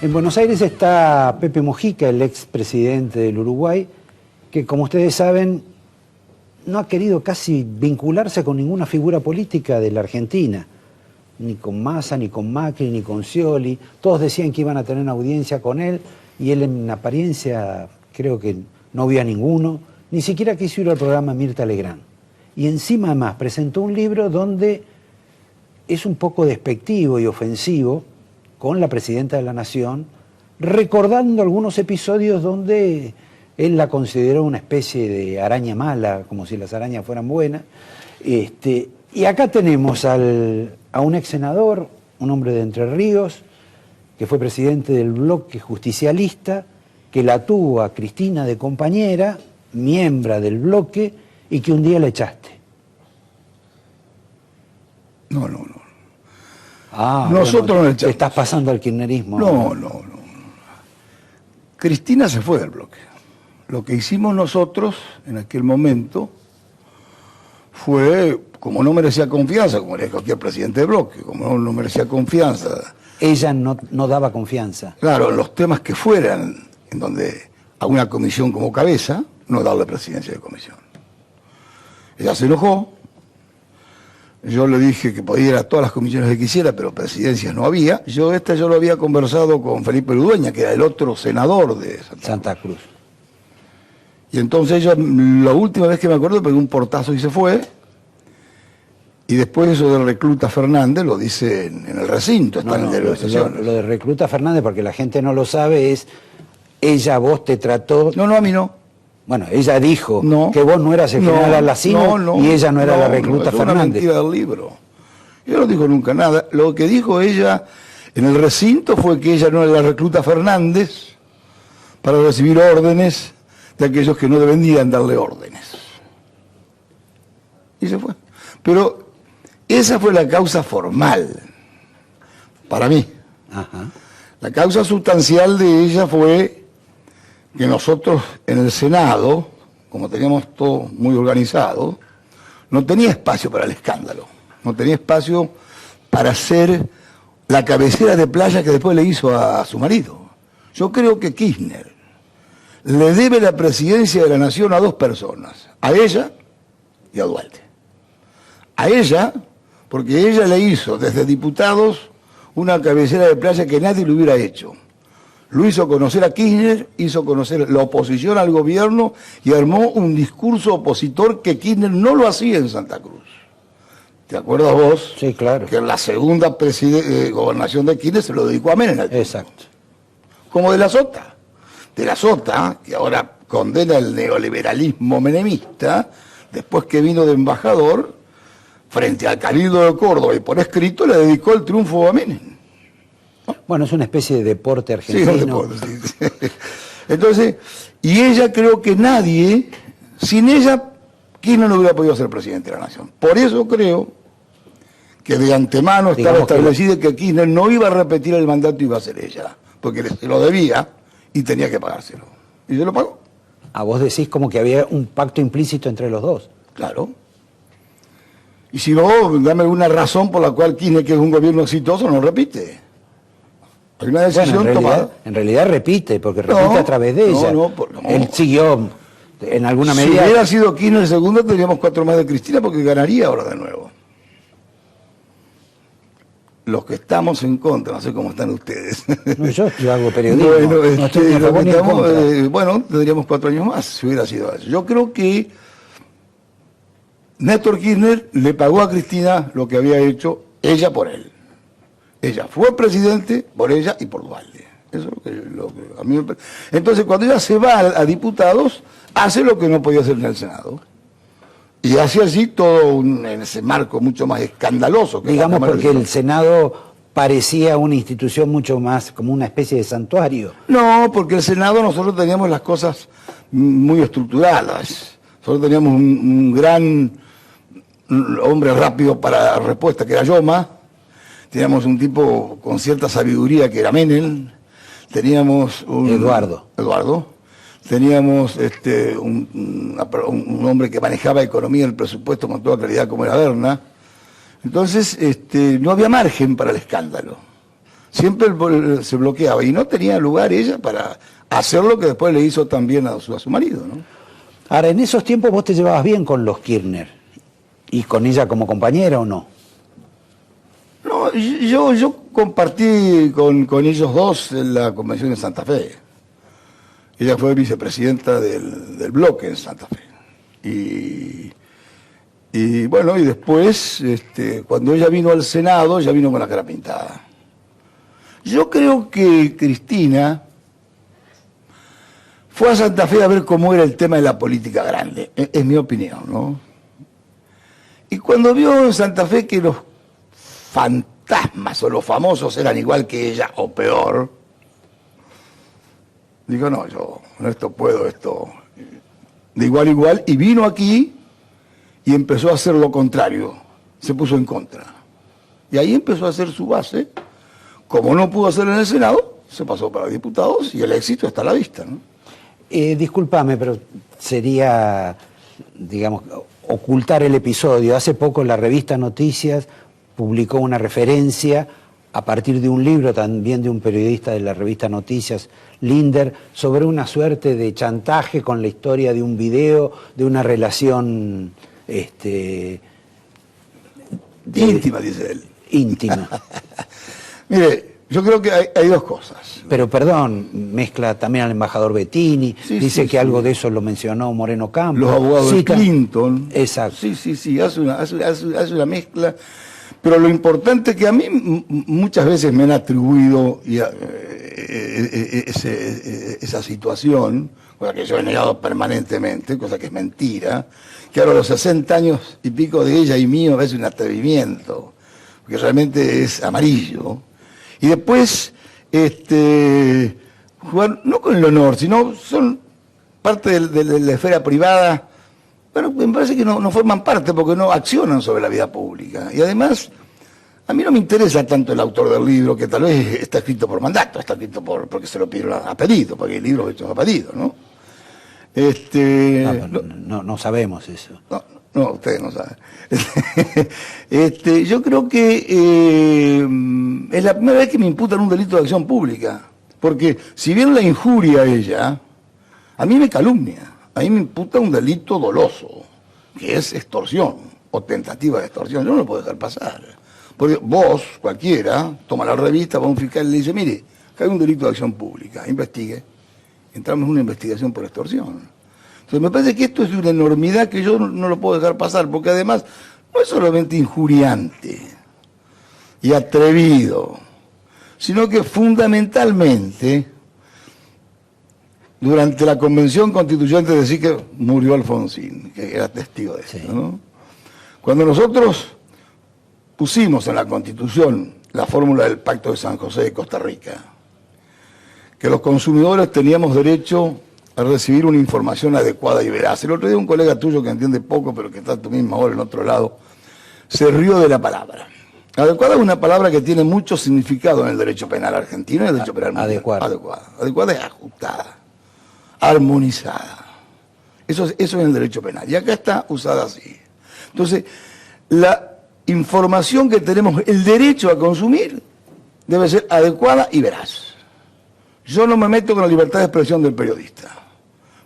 En Buenos Aires está Pepe Mujica, el expresidente del Uruguay, que como ustedes saben no ha querido casi vincularse con ninguna figura política de la Argentina, ni con Massa, ni con Macri, ni con Scioli. Todos decían que iban a tener una audiencia con él y él en apariencia creo que no vio a ninguno, ni siquiera quiso ir al programa Mirta Legrand. Y encima además presentó un libro donde es un poco despectivo y ofensivo con la presidenta de la Nación, recordando algunos episodios donde él la consideró una especie de araña mala, como si las arañas fueran buenas. Y acá tenemos a un ex senador, un hombre de Entre Ríos, que fue presidente del bloque justicialista, que la tuvo a Cristina de compañera, miembro del bloque, y que un día la echaste. No. Nosotros no le echamos. Te estás pasando al kirchnerismo. No. Cristina se fue del bloque. Lo que hicimos nosotros en aquel momento fue, como no merecía confianza, como era cualquier presidente de bloque, como no merecía confianza. Ella no daba confianza. Claro, los temas que fueran, en donde a una comisión como cabeza, no darle presidencia de comisión. Ella se enojó. Yo le dije que podía ir a todas las comisiones que quisiera, pero presidencias no había. Yo lo había conversado con Felipe Ludueña, que era el otro senador de Santa Cruz. Y entonces ella, la última vez que me acuerdo, pegó un portazo y se fue. Y después eso de Recluta Fernández lo dice en el recinto, está en el diario de sesiones. Lo de Recluta Fernández, porque la gente no lo sabe, es ella a vos te trató... No, a mí no. Bueno, ella dijo que vos no eras el general Alacino y ella no era la Recluta Fernández. Es una mentira del libro. Ella no dijo nunca nada. Lo que dijo ella en el recinto fue que ella no era la Recluta Fernández para recibir órdenes de aquellos que no debían darle órdenes. Y se fue. Pero esa fue la causa formal, para mí. Ajá. La causa sustancial de ella fue que nosotros en el Senado, como teníamos todo muy organizado, no tenía espacio para el escándalo, no tenía espacio para hacer la cabecera de playa que después le hizo a su marido. Yo creo que Kirchner le debe la presidencia de la Nación a dos personas, a ella y a Duhalde. A ella, porque ella le hizo desde diputados una cabecera de playa que nadie le hubiera hecho. Lo hizo conocer a Kirchner, hizo conocer la oposición al gobierno y armó un discurso opositor que Kirchner no lo hacía en Santa Cruz. ¿Te acuerdas vos? Sí, claro. Que en la segunda gobernación de Kirchner se lo dedicó a Menem. Exacto. Como de la Sota. De la Sota, que ahora condena el neoliberalismo menemista, después que vino de embajador, frente al Cabildo de Córdoba y por escrito le dedicó el triunfo a Menem. Bueno, es una especie de deporte argentino. Sí, un deporte, sí. Entonces, y ella creo que nadie, sin ella, Kirchner no hubiera podido ser presidente de la Nación. Por eso creo que de antemano estaba establecido que Kirchner no iba a repetir el mandato, iba a ser ella, porque se lo debía y tenía que pagárselo. Y se lo pagó. A vos decís como que había un pacto implícito entre los dos. Claro. Y si no, dame alguna razón por la cual Kirchner, que es un gobierno exitoso, no repite. Hay una decisión tomada. En realidad repite, porque repite a través de ella. No. Él siguió en alguna medida. Si hubiera sido Kirchner el segundo, tendríamos 4 más de Cristina, porque ganaría ahora de nuevo. Los que estamos en contra, no sé cómo están ustedes. No, yo hago periodismo. Bueno, tendríamos 4 años más, si hubiera sido eso. Yo creo que Néstor Kirchner le pagó a Cristina lo que había hecho ella por él. Ella fue presidente por ella y por Duhalde. Eso es lo que a mí me parece. Entonces, cuando ella se va a diputados, hace lo que no podía hacer en el Senado. Y hace así todo en ese marco mucho más escandaloso. Que digamos porque el Senado parecía una institución mucho más como una especie de santuario. No, porque el Senado nosotros teníamos las cosas muy estructuradas. Nosotros teníamos un gran hombre rápido para la respuesta, que era Yoma. Teníamos un tipo con cierta sabiduría, que era Menem. Teníamos un... Eduardo. Teníamos un hombre que manejaba economía y el presupuesto con toda claridad, como era Berna. Entonces, no había margen para el escándalo. siempre se bloqueaba y no tenía lugar ella para hacer lo que después le hizo también a su marido, ¿no? Ahora, en esos tiempos vos te llevabas bien con los Kirchner y con ella como compañera, ¿o no? No, yo compartí con ellos dos en la convención de Santa Fe. Ella fue vicepresidenta del bloque en Santa Fe. Y bueno, y después, cuando ella vino al Senado, ya vino con la cara pintada. Yo creo que Cristina fue a Santa Fe a ver cómo era el tema de la política grande, es mi opinión, ¿no? Y cuando vio en Santa Fe que los fantasmas o los famosos eran igual que ella o peor, digo, no, yo no esto puedo, esto de igual a igual, y vino aquí y empezó a hacer lo contrario, se puso en contra. Y ahí empezó a hacer su base, como no pudo hacer en el Senado, se pasó para diputados y el éxito está a la vista, ¿no? Discúlpame, pero sería, digamos, ocultar el episodio. Hace poco la revista Noticias publicó una referencia a partir de un libro también de un periodista de la revista Noticias, Linder, sobre una suerte de chantaje con la historia de un video, de una relación íntima, dice él. Íntima. Mire, yo creo que hay dos cosas. Pero perdón, mezcla también al embajador Bettini, sí, dice sí, que algo de eso lo mencionó Moreno Campos. Los abogados de Clinton. Exacto. Sí, hace una mezcla. Pero lo importante es que a mí muchas veces me han atribuido esa situación, cosa que yo he negado permanentemente, cosa que es mentira, que ahora a los 60 años y pico de ella y mío me parece un atrevimiento, porque realmente es amarillo. Y después, jugar no con el honor, sino son parte de la esfera privada. Bueno, me parece que no forman parte porque no accionan sobre la vida pública. Y además, a mí no me interesa tanto el autor del libro, que tal vez está escrito por mandato, está escrito porque se lo pidieron a pedido, porque el libro es hecho a pedido, ¿no? No sabemos eso. No, ustedes no saben. Yo creo que es la primera vez que me imputan un delito de acción pública. Porque si bien la injuria a ella, a mí me calumnia. A mí me imputa un delito doloso, que es extorsión o tentativa de extorsión. Yo no lo puedo dejar pasar. Porque vos, cualquiera, toma la revista, va a un fiscal y le dice, mire, acá hay un delito de acción pública, investigue. Entramos en una investigación por extorsión. Entonces me parece que esto es una enormidad que yo no lo puedo dejar pasar, porque además no es solamente injuriante y atrevido, sino que fundamentalmente, durante la Convención Constituyente, decir que murió Alfonsín, que era testigo de esto, ¿no? Cuando nosotros pusimos en la Constitución la fórmula del Pacto de San José de Costa Rica, que los consumidores teníamos derecho a recibir una información adecuada y veraz. El otro día un colega tuyo que entiende poco, pero que está a tu misma hora en otro lado, se rió de la palabra. Adecuada es una palabra que tiene mucho significado en el derecho penal argentino y en el derecho penal mundial. Adecuada es ajustada, armonizada. Eso es en el derecho penal. Y acá está usada así. Entonces, la información que tenemos, el derecho a consumir, debe ser adecuada y veraz. Yo no me meto con la libertad de expresión del periodista.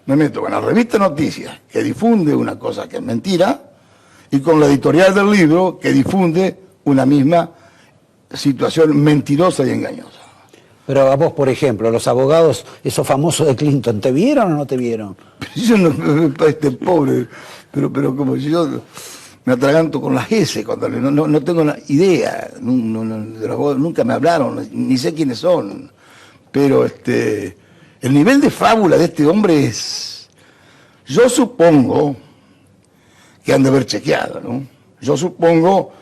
Me meto con la revista Noticias, que difunde una cosa que es mentira, y con la editorial del libro, que difunde una misma situación mentirosa y engañosa. Pero a vos, por ejemplo, los abogados, esos famosos de Clinton, ¿te vieron o no te vieron? Yo no, pobre, pero como si yo me atraganto con las S, cuando no tengo idea, de los abogados nunca me hablaron, ni sé quiénes son. Pero el nivel de fábula de este hombre es... Yo supongo que han de haber chequeado, ¿no? Yo supongo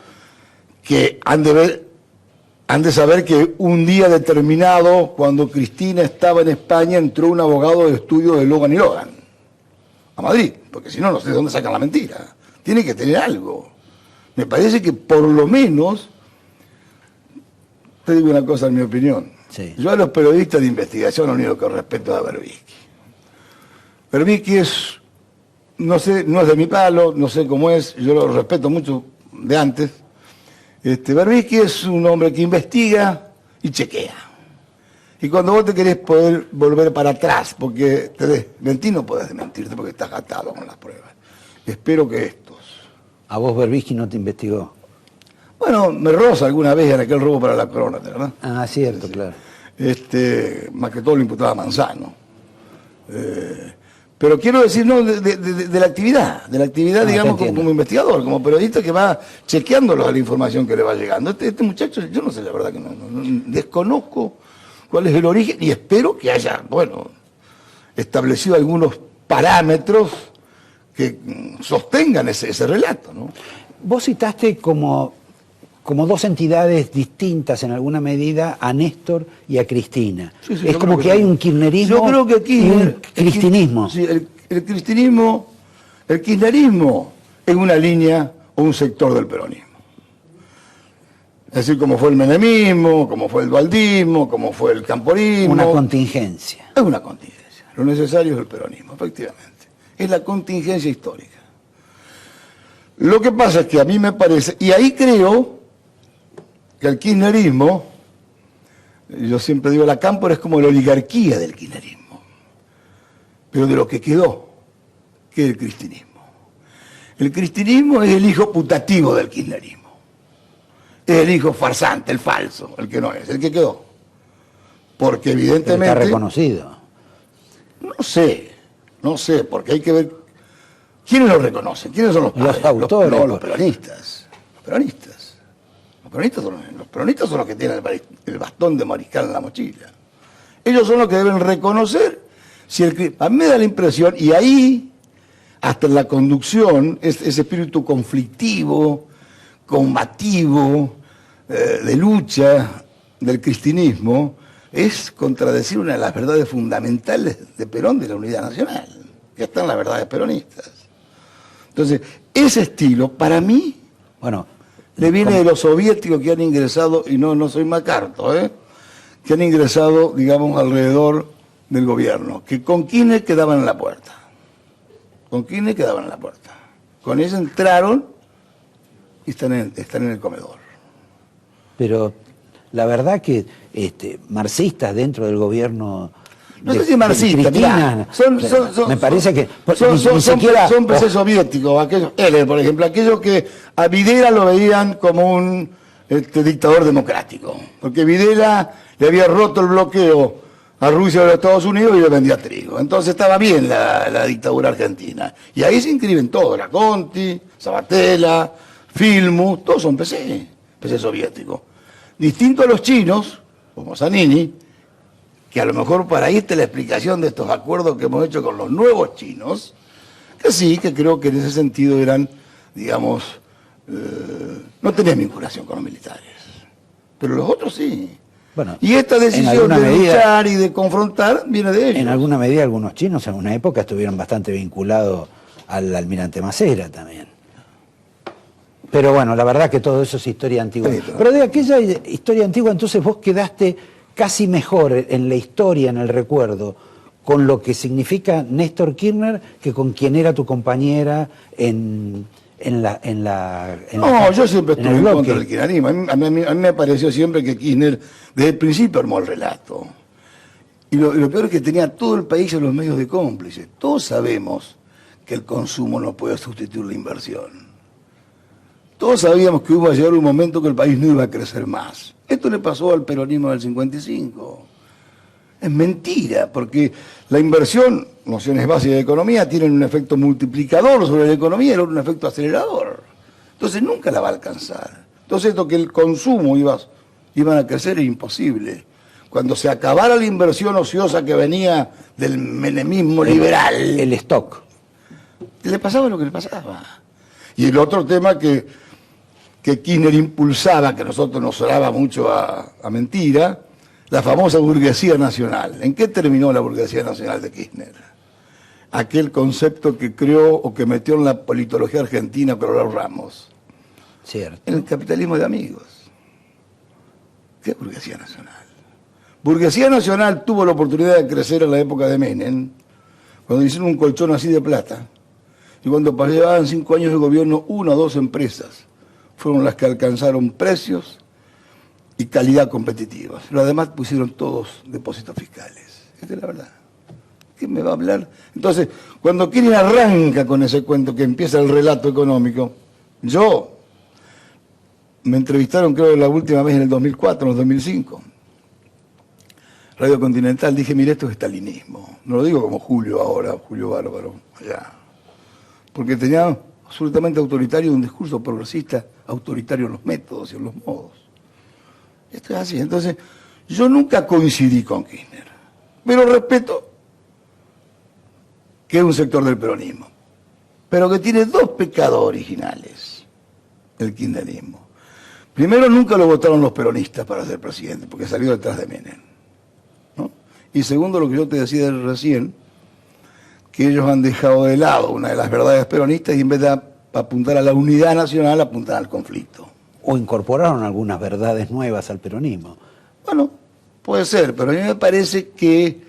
que han de saber que un día determinado, cuando Cristina estaba en España, entró un abogado de estudio de Logan y Logan a Madrid, porque si no, no sé de dónde sacan la mentira. Tiene que tener algo. Me parece que por lo menos, te digo una cosa en mi opinión, sí. Yo a los periodistas de investigación lo único que respeto es a Berbisky. Berbisky es, no sé, no es de mi palo, no sé cómo es, yo lo respeto mucho de antes. Berbisky es un hombre que investiga y chequea. Y cuando vos te querés poder volver para atrás, porque mentir no podés desmentirte porque estás atado con las pruebas. Espero que estos. ¿A vos Berbisky no te investigó? Bueno, me roza alguna vez en aquel robo para la corona, ¿verdad? Ah, cierto, sí, claro. Más que todo lo imputaba Manzano. Pero quiero decir, no, de la actividad, digamos, como investigador, como periodista que va chequeando la información que le va llegando. Este muchacho, yo no sé, la verdad que no desconozco cuál es el origen y espero que haya, bueno, establecido algunos parámetros que sostengan ese relato, ¿no? Vos citaste como dos entidades distintas en alguna medida a Néstor y a Cristina. Sí, es como que hay un kirchnerismo yo creo que aquí y un cristinismo. Sí, el kirchnerismo es una línea o un sector del peronismo. Es decir, como fue el menemismo, como fue el dualdismo, como fue el camporismo. Una contingencia. Es una contingencia. Lo necesario es el peronismo, efectivamente. Es la contingencia histórica. Lo que pasa es que a mí me parece, y ahí creo que el kirchnerismo, yo siempre digo, la Cámpora es como la oligarquía del kirchnerismo, pero de lo que quedó, que es el cristinismo. El cristinismo es el hijo putativo del kirchnerismo. Es el hijo farsante, el falso, el que no es, el que quedó. Porque evidentemente... Pero está reconocido. No sé, porque hay que ver quiénes lo reconocen, quiénes son los padres. Los autores. Los peronistas. Los peronistas son los que tienen el bastón de mariscal en la mochila. Ellos son los que deben reconocer si a mí me da la impresión, y ahí, hasta en la conducción, ese espíritu conflictivo, combativo, de lucha del cristinismo, es contradecir una de las verdades fundamentales de Perón, de la unidad nacional, que están las verdades peronistas. Entonces, ese estilo, para mí, bueno, le viene de los soviéticos que han ingresado, y no soy MacArthur, que han ingresado, digamos, alrededor del gobierno, que con Kirchner quedaban en la puerta. Con eso entraron y están en el comedor. Pero la verdad que marxistas dentro del gobierno... No sé si marxistas, me parece que... Son peces soviéticos, él, por ejemplo, aquellos que a Videla lo veían como un dictador democrático, porque Videla le había roto el bloqueo a Rusia y a los Estados Unidos y le vendía trigo. Entonces estaba bien la dictadura argentina. Y ahí se inscriben todos, la Conti, Sabatella, Filmus, todos son peces soviéticos. Distinto a los chinos, como Zanini, que a lo mejor para ahí está la explicación de estos acuerdos que hemos hecho con los nuevos chinos, que sí, que creo que en ese sentido eran, digamos, no tenían vinculación con los militares. Pero los otros sí. Bueno, y esta decisión de luchar y de confrontar viene de ellos. En alguna medida algunos chinos en una época estuvieron bastante vinculados al almirante Macera también. Pero bueno, la verdad que todo eso es historia antigua. Sí, pero de aquella historia antigua entonces vos quedaste casi mejor en la historia, en el recuerdo, con lo que significa Néstor Kirchner que con quien era tu compañera yo siempre estuve en contra del kirchnerismo. A mí me pareció siempre que Kirchner desde el principio armó el relato. Y lo peor es que tenía todo el país en los medios de cómplices. Todos sabemos que el consumo no puede sustituir la inversión. Todos sabíamos que iba a llegar un momento que el país no iba a crecer más. Esto le pasó al peronismo del 55. Es mentira, porque la inversión, nociones básicas de economía, tienen un efecto multiplicador sobre la economía y un efecto acelerador. Entonces nunca la va a alcanzar. Entonces esto que el consumo iban a crecer es imposible. Cuando se acabara la inversión ociosa que venía del menemismo liberal... El stock. Le pasaba lo que le pasaba. Y el otro tema que Kirchner impulsaba, que a nosotros nos sonaba mucho a mentira, la famosa burguesía nacional. ¿En qué terminó la burguesía nacional de Kirchner? Aquel concepto que creó o que metió en la politología argentina Coronel Ramos. Cierto. En el capitalismo de amigos. ¿Qué burguesía nacional? Burguesía nacional tuvo la oportunidad de crecer en la época de Menem, cuando hicieron un colchón así de plata, y cuando llevaban 5 años de gobierno, 1 o 2 empresas fueron las que alcanzaron precios y calidad competitivas. Los demás pusieron todos depósitos fiscales. Esta es la verdad. ¿Qué me va a hablar? Entonces, cuando Kirchner arranca con ese cuento que empieza el relato económico, me entrevistaron creo la última vez en el 2004, en el 2005. Radio Continental, dije, mire, esto es estalinismo. No lo digo como Julio ahora, Julio Bárbaro, allá. Porque tenía absolutamente autoritario un discurso progresista, autoritario en los métodos y en los modos. Esto es así. Entonces, yo nunca coincidí con Kirchner, pero respeto que es un sector del peronismo, pero que tiene dos pecados originales, el kirchnerismo. Primero, nunca lo votaron los peronistas para ser presidente, porque salió detrás de Menem, ¿no? Y segundo, lo que yo te decía recién, que ellos han dejado de lado una de las verdades peronistas y en vez de apuntar a la unidad nacional, apuntan al conflicto. O incorporaron algunas verdades nuevas al peronismo. Bueno, puede ser, pero a mí me parece que,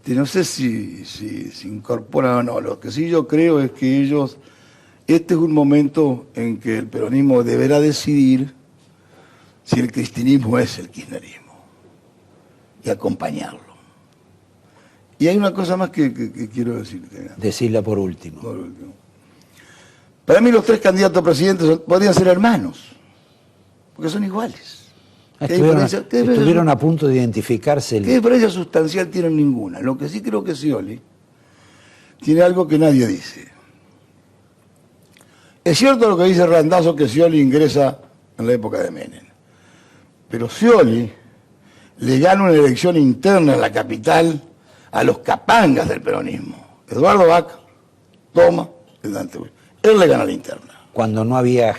no sé si incorporan o no, lo que sí yo creo es que este es un momento en que el peronismo deberá decidir si el cristianismo es el kirchnerismo y acompañarlo. Y hay una cosa más que quiero decirte. Decirla por último. Por último. Para mí los tres candidatos a presidente podrían ser hermanos, porque son iguales. Estuvieron a punto de identificarse. ¿Qué diferencia sustancial tienen? Ninguna. Lo que sí creo que Scioli tiene algo que nadie dice. Es cierto lo que dice Randazzo, que Scioli ingresa en la época de Menem. Pero Scioli le gana una elección interna en la capital a los capangas del peronismo. Eduardo Vaca, Toma, el Dante. Él le gana la interna. Cuando no había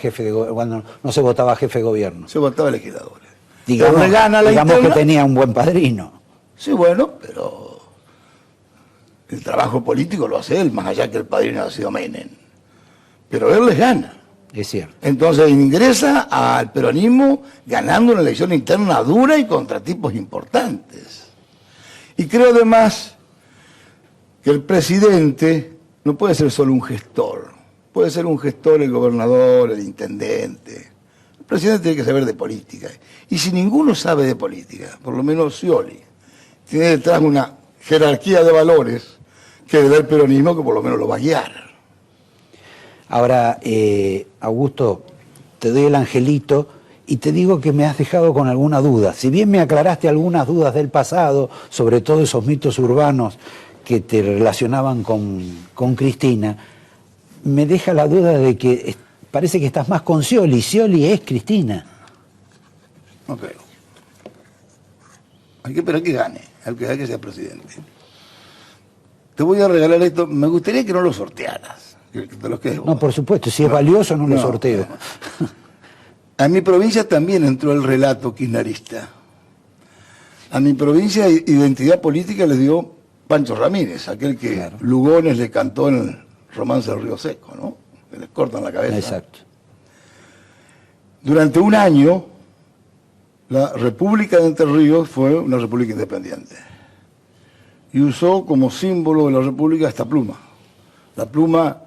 cuando no se votaba jefe de gobierno. Se votaba legisladores. Digamos, le gana la digamos interna. Que tenía un buen padrino. Sí, bueno, pero el trabajo político lo hace él, más allá que el padrino ha sido Menem. Pero él les gana. Es cierto. Entonces ingresa al peronismo ganando una elección interna dura y contra tipos importantes. Y creo además que el presidente no puede ser solo un gestor. Puede ser un gestor el gobernador, el intendente. El presidente tiene que saber de política. Y si ninguno sabe de política, por lo menos Scioli, tiene detrás una jerarquía de valores que le da el peronismo que por lo menos lo va a guiar. Ahora, Augusto, te doy el angelito y te digo que me has dejado con alguna duda. Si bien me aclaraste algunas dudas del pasado, sobre todo esos mitos urbanos que te relacionaban con Cristina, me deja la duda de que parece que estás más con Scioli. Scioli es Cristina. No creo. Hay que esperar que gane, hay que sea presidente. Te voy a regalar esto, me gustaría que no lo sortearas. No, por supuesto, si es valioso no lo sorteo. A mi provincia también entró el relato kirchnerista. A mi provincia identidad política le dio Pancho Ramírez, aquel que claro. Lugones le cantó en el romance del Río Seco, ¿no? Que les cortan la cabeza. Exacto. Durante un año, la República de Entre Ríos fue una república independiente. Y usó como símbolo de la república esta pluma. La pluma,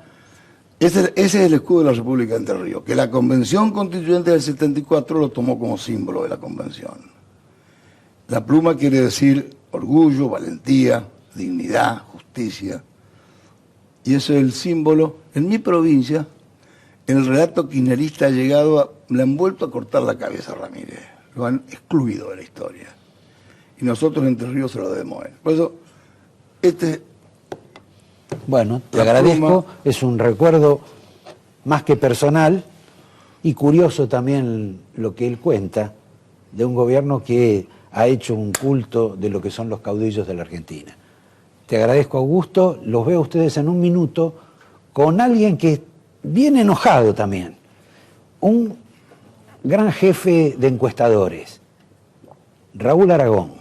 ese es el escudo de la República de Entre Ríos, que la Convención Constituyente del 74 lo tomó como símbolo de la Convención. La pluma quiere decir orgullo, valentía, dignidad, justicia. Y eso es el símbolo. En mi provincia, el relato kirchnerista ha llegado le han vuelto a cortar la cabeza a Ramírez. Lo han excluido de la historia. Y nosotros Entre Ríos se lo debemos a él. Por eso, bueno, te agradezco. Es un recuerdo más que personal y curioso también lo que él cuenta de un gobierno que ha hecho un culto de lo que son los caudillos de la Argentina. Te agradezco, Augusto. Los veo a ustedes en un minuto con alguien que viene enojado también. Un gran jefe de encuestadores, Raúl Aragón,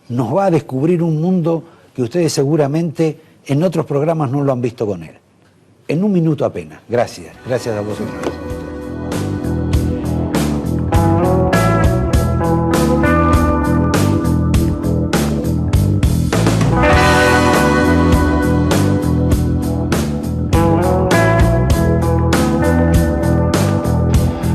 nos va a descubrir un mundo que ustedes seguramente en otros programas no lo han visto con él. En un minuto apenas. Gracias. Gracias a vosotros.